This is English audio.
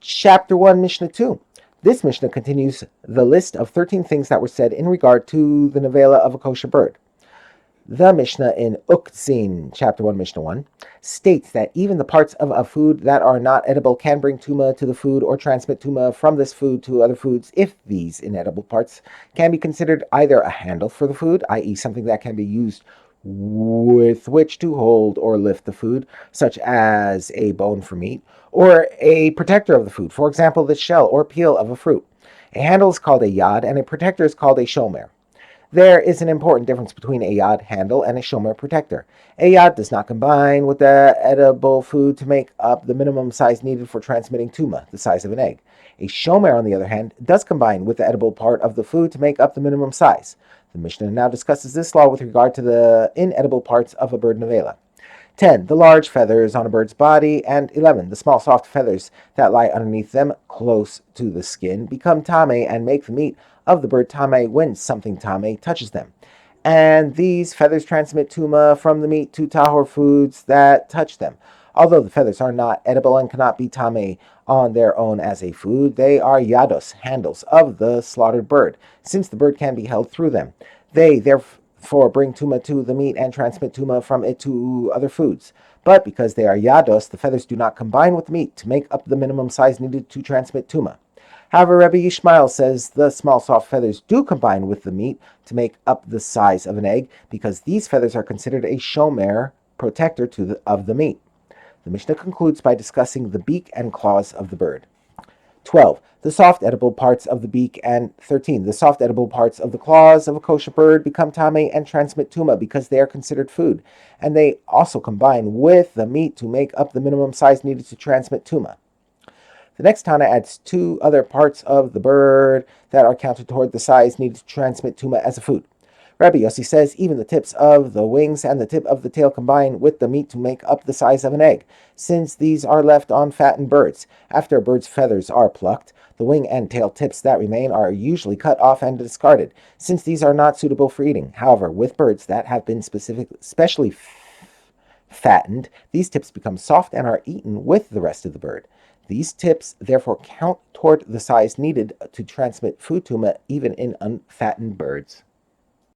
Chapter 1, Mishnah 2. This Mishnah continues the list of 13 things that were said in regard to the nevela of a kosher bird. The Mishnah in Uktzin, Chapter 1, Mishnah 1, states that even the parts of a food that are not edible can bring tuma to the food or transmit tuma from this food to other foods if these inedible parts can be considered either a handle for the food, i.e. something that can be used with which to hold or lift the food, such as a bone for meat, or a protector of the food, for example, the shell or peel of a fruit. A handle is called a yad, and a protector is called a shomer. There is an important difference between a yad handle and a shomer protector. A yad does not combine with the edible food to make up the minimum size needed for transmitting tuma, the size of an egg. A shomer, on the other hand, does combine with the edible part of the food to make up the minimum size. The Mishnah now discusses this law with regard to the inedible parts of a bird nevela. 10. The large feathers on a bird's body, and 11. The small soft feathers that lie underneath them close to the skin become tame and make the meat of the bird tame when something tame touches them. And these feathers transmit tuma from the meat to tahor foods that touch them. Although the feathers are not edible and cannot be tame on their own as a food, they are yados, handles of the slaughtered bird, since the bird can be held through them. They therefore bring tuma to the meat and transmit tuma from it to other foods. But because they are yados, the feathers do not combine with the meat to make up the minimum size needed to transmit tuma. However, Rabbi Yishmael says the small soft feathers do combine with the meat to make up the size of an egg, because these feathers are considered a shomer, protector of the meat. The Mishnah concludes by discussing the beak and claws of the bird. 12. The soft edible parts of the beak, and 13. The soft edible parts of the claws of a kosher bird become tame and transmit tuma because they are considered food, and they also combine with the meat to make up the minimum size needed to transmit tuma. The next Tana adds 2 other parts of the bird that are counted toward the size needed to transmit tuma as a food. Rabbi Yossi says even the tips of the wings and the tip of the tail combine with the meat to make up the size of an egg, since these are left on fattened birds. After a bird's feathers are plucked, the wing and tail tips that remain are usually cut off and discarded, since these are not suitable for eating. However, with birds that have been specially fattened, these tips become soft and are eaten with the rest of the bird. These tips therefore count toward the size needed to transmit food tuma even in unfattened birds.